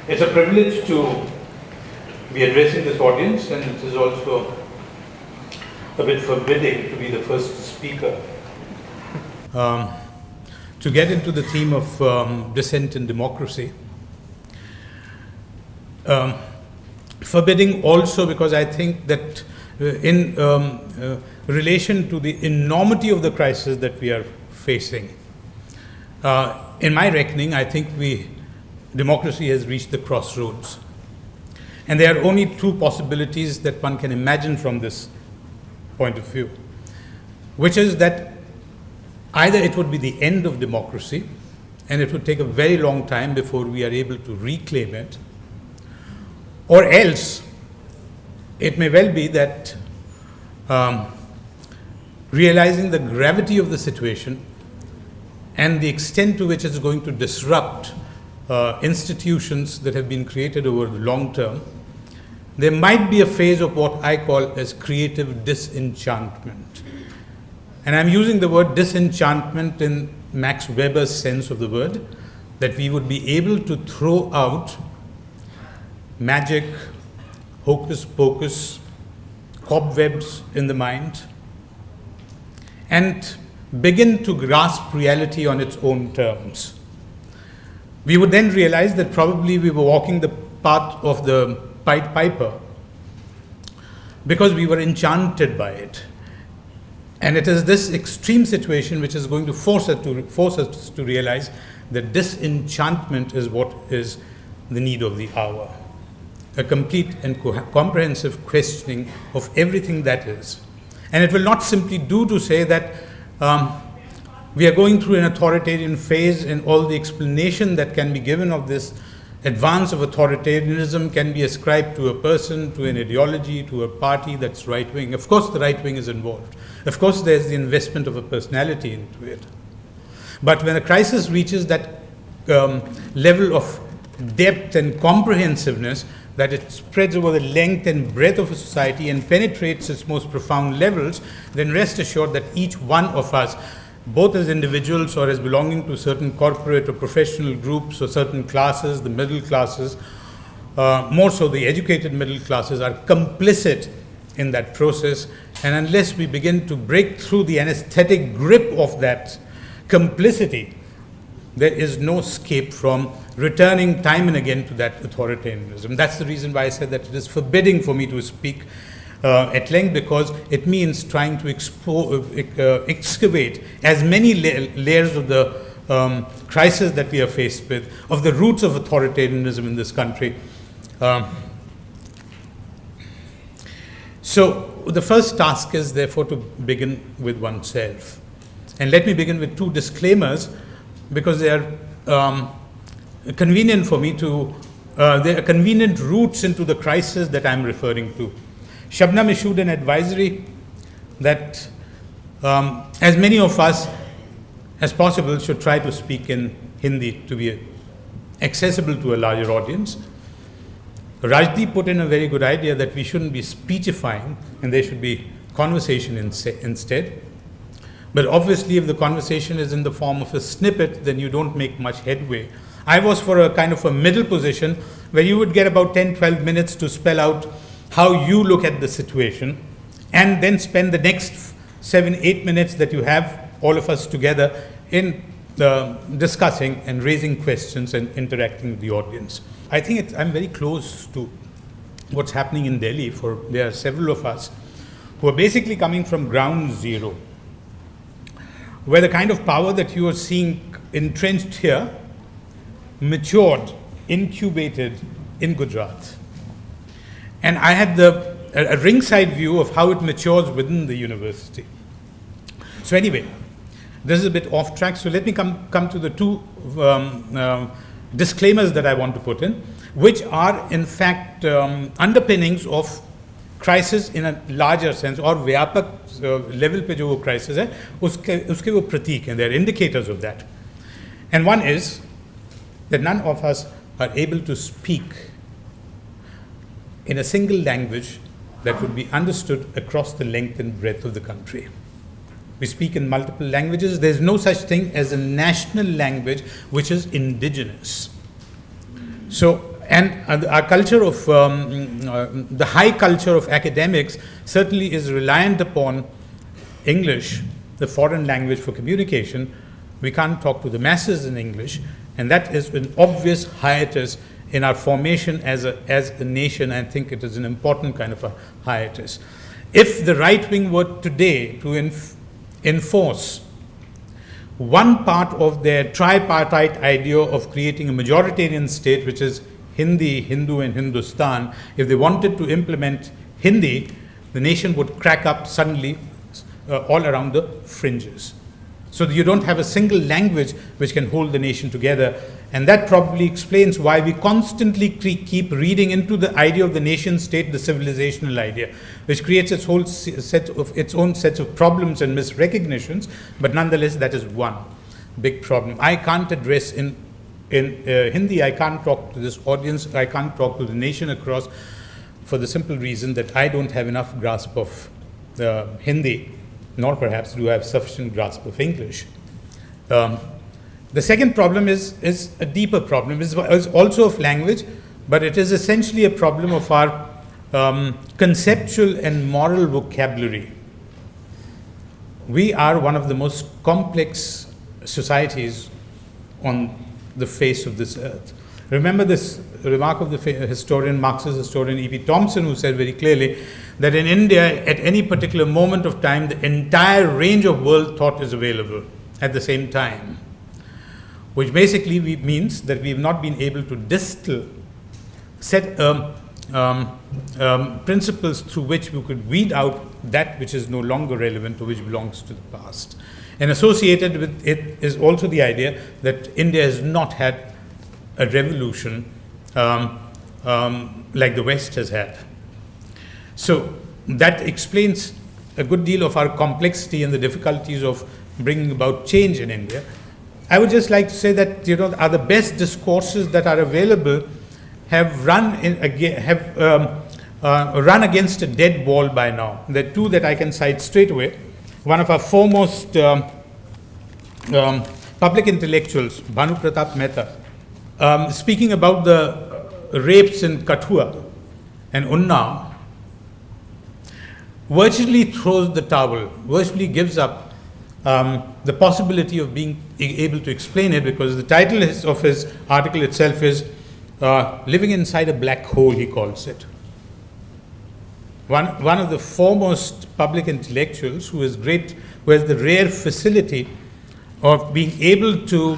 It's a privilege to be addressing this audience, and it is also a bit forbidding to be the first speaker. To get into the theme of dissent in democracy. Forbidding also because I think that in relation to the enormity of the crisis that we are facing, in my reckoning, I think democracy has reached the crossroads. And there are only two possibilities that one can imagine from this point of view, which is that either it would be the end of democracy, and it would take a very long time before we are able to reclaim it, or else it may well be that realizing the gravity of the situation and the extent to which it's going to disrupt institutions that have been created over the long term, there might be a phase of what I call as creative disenchantment. And I'm using the word disenchantment in Max Weber's sense of the word, that we would be able to throw out magic, hocus pocus, cobwebs in the mind, and begin to grasp reality on its own terms. We would then realize that probably we were walking the path of the Pied Piper because we were enchanted by it. And it is this extreme situation which is going to force us to realize that disenchantment is what is the need of the hour. A complete and comprehensive questioning of everything that is. And it will not simply do to say that we are going through an authoritarian phase, and all the explanation that can be given of this advance of authoritarianism can be ascribed to a person, to an ideology, to a party that's right-wing. Of course, the right-wing is involved. Of course, there's the investment of a personality into it. But when a crisis reaches that level of depth and comprehensiveness, that it spreads over the length and breadth of a society and penetrates its most profound levels, then rest assured that each one of us, both as individuals or as belonging to certain corporate or professional groups or certain classes, the middle classes, more so the educated middle classes, are complicit in that process. And unless we begin to break through the anesthetic grip of that complicity, there is no escape from returning time and again to that authoritarianism. That's the reason why I said that it is forbidding for me to speak at length, because it means trying to excavate as many layers of the crisis that we are faced with, of the roots of authoritarianism in this country. So the first task is therefore to begin with oneself. And let me begin with two disclaimers, because they are convenient for me to, they are convenient routes into the crisis that I'm referring to. Shabnam issued an advisory that as many of us as possible should try to speak in Hindi to be accessible to a larger audience. Rajdeep put in a very good idea that we shouldn't be speechifying and there should be conversation instead. But obviously, if the conversation is in the form of a snippet, then you don't make much headway. I was for a kind of a middle position where you would get about 10-12 minutes to spell out how you look at the situation, and then spend the next 7-8 minutes that you have, all of us together, in discussing and raising questions and interacting with the audience. I think I'm very close to what's happening in Delhi, for there are several of us who are basically coming from ground zero, where the kind of power that you are seeing entrenched here matured, incubated in Gujarat. And I had a ringside view of how it matures within the university. So anyway, this is a bit off track, so let me come to the two disclaimers that I want to put in, which are in fact underpinnings of crisis in a larger sense, or व्यापक level पे जो वो crisis है, उसके वो प्रतीक हैं, they're indicators of that. And one is that none of us are able to speak in a single language that would be understood across the length and breadth of the country. We speak in multiple languages. There's no such thing as a national language which is indigenous. So And our culture of, the high culture of academics certainly is reliant upon English, the foreign language for communication. We can't talk to the masses in English, and that is an obvious hiatus in our formation as a nation. I think it is an important kind of a hiatus. If the right wing were today to enforce one part of their tripartite idea of creating a majoritarian state, which is Hindi, Hindu, and Hindustan, if they wanted to implement Hindi, the nation would crack up suddenly all around the fringes. So that you don't have a single language which can hold the nation together. And that probably explains why we constantly keep reading into the idea of the nation state, the civilizational idea, which creates its whole its own sets of problems and misrecognitions, but nonetheless that is one big problem. I can't address in Hindi, I can't talk to this audience, I can't talk to the nation across, for the simple reason that I don't have enough grasp of Hindi, nor perhaps do I have sufficient grasp of English. The second problem is a deeper problem. It's also of language, but it is essentially a problem of our conceptual and moral vocabulary. We are one of the most complex societies on the face of this earth. Remember this remark of the historian, Marxist historian E.P. Thompson, who said very clearly that in India, at any particular moment of time, the entire range of world thought is available at the same time, which basically means that we have not been able to distill set principles through which we could weed out that which is no longer relevant or which belongs to the past. And associated with it is also the idea that India has not had a revolution like the West has had. So that explains a good deal of our complexity and the difficulties of bringing about change in India. I would just like to say that, are the best discourses that are available have run against a dead wall by now. There are two that I can cite straight away. One of our foremost public intellectuals, Bhanu Pratap Mehta, speaking about the rapes in Kathua and Unnao, virtually throws the towel, virtually gives up the possibility of being able to explain it, because the title of his article itself is Living Inside a Black Hole, he calls it. One of the foremost public intellectuals who has the rare facility of being able to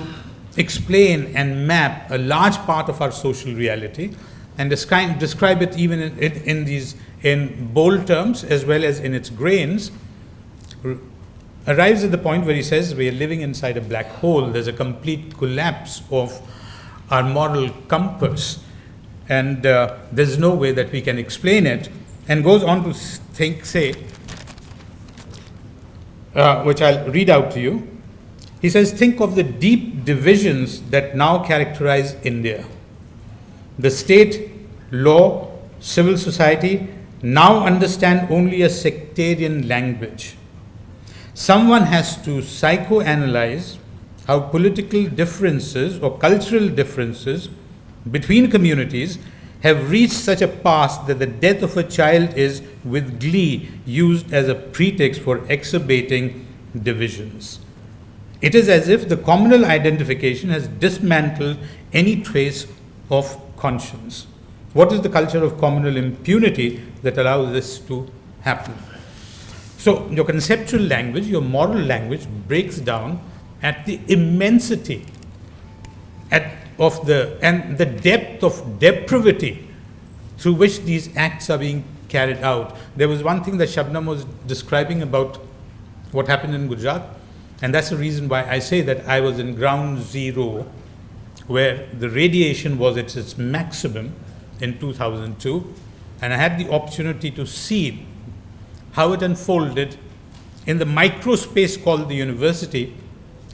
explain and map a large part of our social reality and describe it even in bold terms as well as in its grains, arrives at the point where he says we are living inside a black hole. There's a complete collapse of our moral compass, and there's no way that we can explain it, and goes on to say, which I'll read out to you. He says, think of the deep divisions that now characterize India. The state, law, civil society now understand only a sectarian language. Someone has to psychoanalyze how political differences or cultural differences between communities have reached such a pass that the death of a child is, with glee, used as a pretext for exacerbating divisions. It is as if the communal identification has dismantled any trace of conscience. What is the culture of communal impunity that allows this to happen? So your conceptual language, your moral language breaks down at the immensity and the depth of depravity through which these acts are being carried out. There was one thing that Shabnam was describing about what happened in Gujarat, and that's the reason why I say that I was in ground zero, where the radiation was at its maximum in 2002, and I had the opportunity to see how it unfolded in the microspace called the university,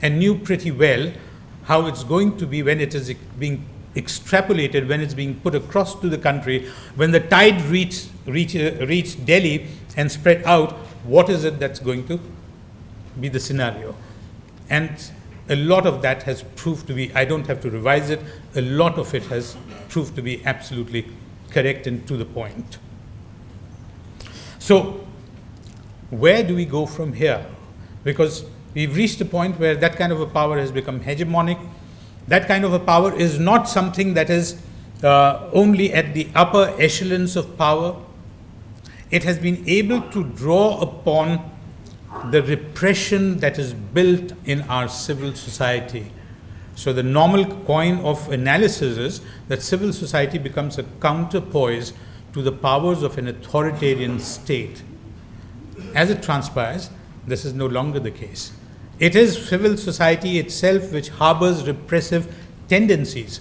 and knew pretty well how it's going to be when it is being extrapolated, when it's being put across to the country, when the tide reach Delhi and spread out. What is it that's going to be the scenario? And a lot of that has proved to be, I don't have to revise it, a lot of it has proved to be absolutely correct and to the point. So where do we go from here? Because we've reached a point where that kind of a power has become hegemonic. That kind of a power is not something that is only at the upper echelons of power. It has been able to draw upon the repression that is built in our civil society. So the normal coin of analysis is that civil society becomes a counterpoise to the powers of an authoritarian state. As it transpires, this is no longer the case. It is civil society itself which harbors repressive tendencies,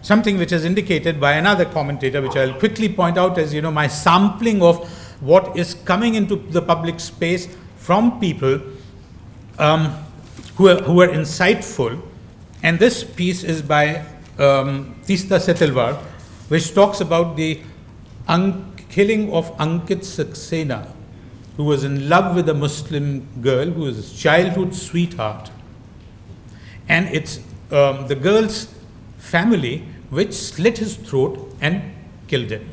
something which is indicated by another commentator, which I'll quickly point out as, my sampling of what is coming into the public space from people who are insightful. And this piece is by Dissent-Citizens, which talks about the killing of Ankit Saxena, who was in love with a Muslim girl who was his childhood sweetheart. And it's the girl's family which slit his throat and killed him.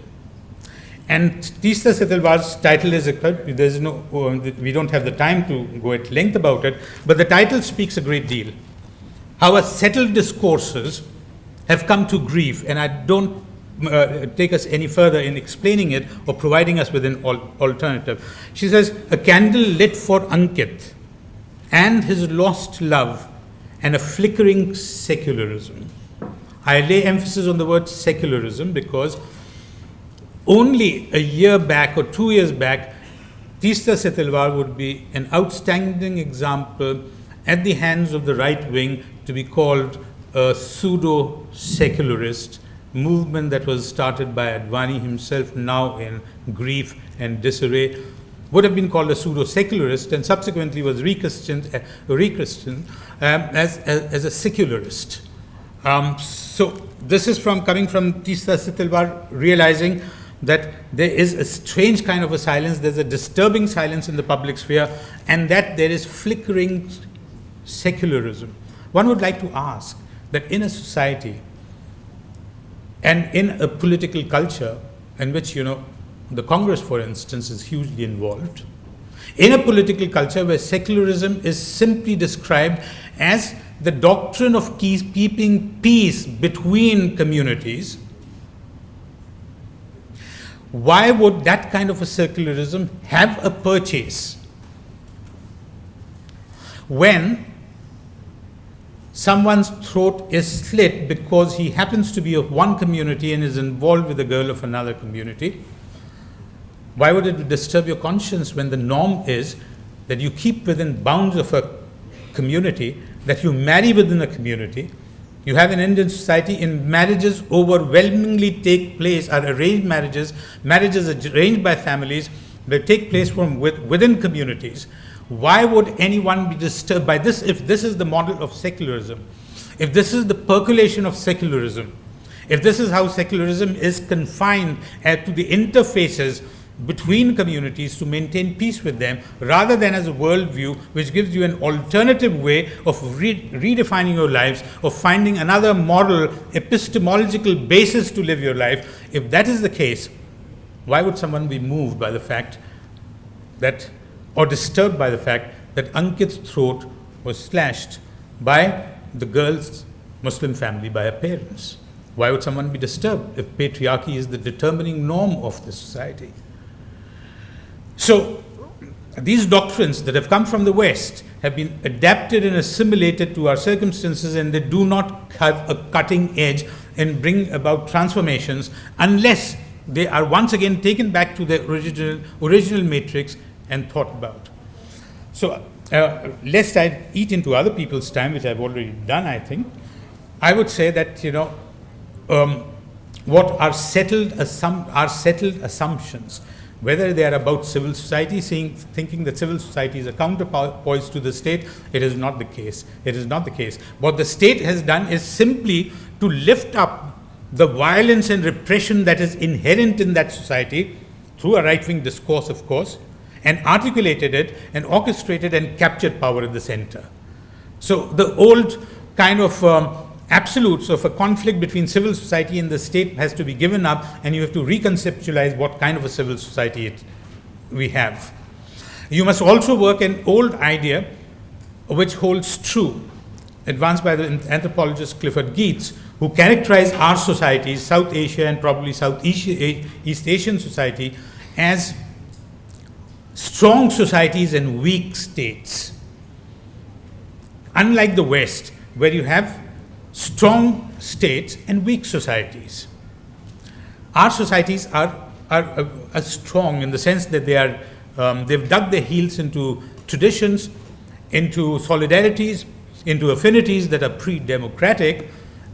And Dissent-Citizens' title is, we don't have the time to go at length about it, but the title speaks a great deal. How settled discourses have come to grief, and I don't take us any further in explaining it or providing us with an alternative. She says, a candle lit for Ankit and his lost love and a flickering secularism. I lay emphasis on the word secularism because only a year back or 2 years back, Dissent-Citizens would be an outstanding example at the hands of the right wing to be called a pseudo-secularist movement that was started by Advani himself, now in grief and disarray, would have been called a pseudo-secularist and subsequently was rechristened as a secularist. So this is coming from Dissent-Citizens realizing that there is a strange kind of a silence, there's a disturbing silence in the public sphere, and that there is flickering secularism. One would like to ask that in a society and in a political culture in which, the Congress, for instance, is hugely involved, in a political culture where secularism is simply described as the doctrine of keeping peace between communities, why would that kind of a secularism have a purchase when someone's throat is slit because he happens to be of one community and is involved with a girl of another community? Why would it disturb your conscience when the norm is that you keep within bounds of a community, that you marry within a community? You have in Indian society, in marriages overwhelmingly take place, are arranged marriages arranged by families that take place from within communities. Why would anyone be disturbed by this if this is the model of secularism? If this is the percolation of secularism? If this is how secularism is confined to the interfaces between communities to maintain peace with them, rather than as a worldview which gives you an alternative way of redefining your lives, of finding another moral, epistemological basis to live your life, if that is the case, why would someone be moved by the fact that, or disturbed by the fact that Ankit's throat was slashed by the girl's Muslim family, by her parents? Why would someone be disturbed if patriarchy is the determining norm of the society? So these doctrines that have come from the West have been adapted and assimilated to our circumstances, and they do not have a cutting edge and bring about transformations unless they are once again taken back to the original matrix and thought about. So lest I eat into other people's time, which I've already done, I think, I would say that, what are settled assumptions, whether they are about civil society, thinking that civil society is a counterpoise to the state, it is not the case. It is not the case. What the state has done is simply to lift up the violence and repression that is inherent in that society through a right-wing discourse, of course, and articulated it and orchestrated and captured power at the center. So the old kind of absolutes of a conflict between civil society and the state has to be given up, and you have to reconceptualize what kind of a civil society we have. You must also work an old idea which holds true, advanced by the anthropologist Clifford Geertz, who characterized our societies, South Asia and probably Southeast Asian society, as strong societies and weak states. Unlike the West, where you have strong states and weak societies. Our societies are strong in the sense that they've dug their heels into traditions, into solidarities, into affinities that are pre-democratic,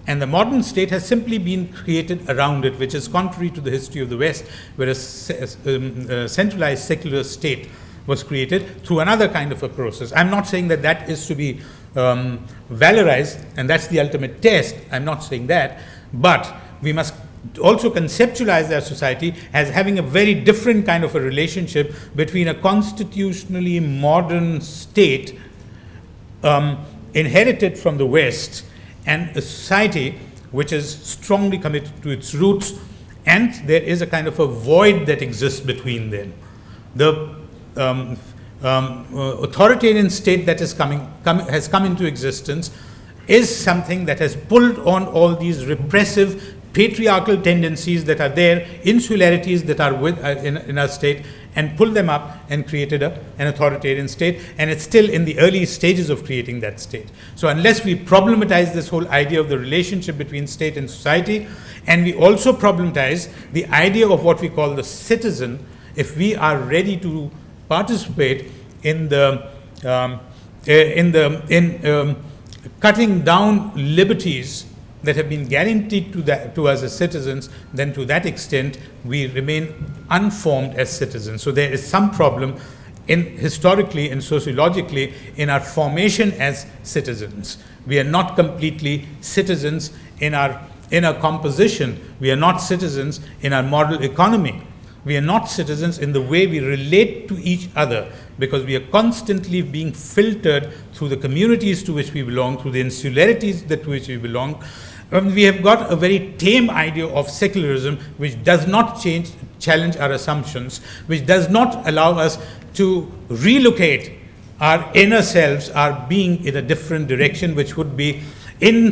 and the modern state has simply been created around it, which is contrary to the history of the West, where a centralized secular state was created through another kind of a process. I'm not saying that that is to be valorized, and that's the ultimate test. I'm not saying that, but we must also conceptualize our society as having a very different kind of a relationship between a constitutionally modern state inherited from the West and a society which is strongly committed to its roots, and there is a kind of a void that exists between them. The authoritarian state that is has come into existence is something that has pulled on all these repressive patriarchal tendencies that are there, insularities that are in our state, and pulled them up and created an authoritarian state, and it's still in the early stages of creating that state. So unless we problematize this whole idea of the relationship between state and society, and we also problematize the idea of what we call the citizen, if we are ready to participate in cutting down liberties that have been guaranteed to us as citizens, then to that extent we remain unformed as citizens. So there is some problem historically and sociologically in our formation as citizens. We are not completely citizens in our composition. We are not citizens in our model economy. We are not citizens in the way we relate to each other, because we are constantly being filtered through the communities to which we belong, through the insularities to which we belong. We have got a very tame idea of secularism, which does not challenge our assumptions, which does not allow us to relocate our inner selves, our being, in a different direction, which would be in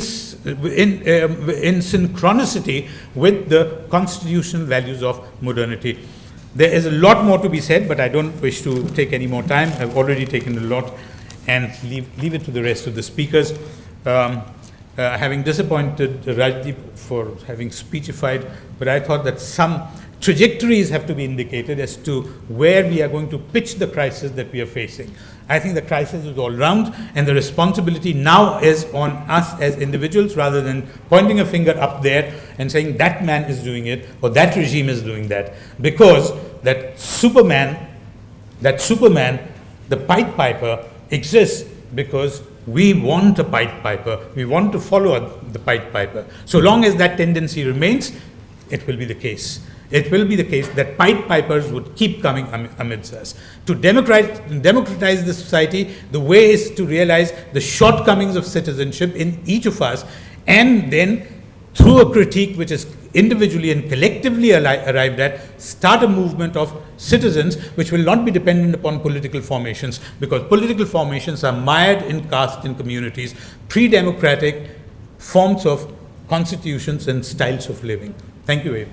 synchronicity with the constitutional values of modernity. There is a lot more to be said, but I don't wish to take any more time. I've already taken a lot, and leave it to the rest of the speakers. Having disappointed Rajdeep for having speechified, but I thought that some trajectories have to be indicated as to where we are going to pitch the crisis that we are facing. I think the crisis is all round, and the responsibility now is on us as individuals, rather than pointing a finger up there and saying that man is doing it or that regime is doing that, because that Superman, the Pied Piper, exists because we want a Pied Piper. We want to follow the Pied Piper. So long as that tendency remains, it will be the case. It will be the case that Pied Pipers would keep coming amidst us. To democratize the society, the way is to realize the shortcomings of citizenship in each of us, and then through a critique which is individually and collectively arrived at, start a movement of citizens which will not be dependent upon political formations, because political formations are mired in caste and communities, pre-democratic forms of constitutions and styles of living. Thank you, Abe.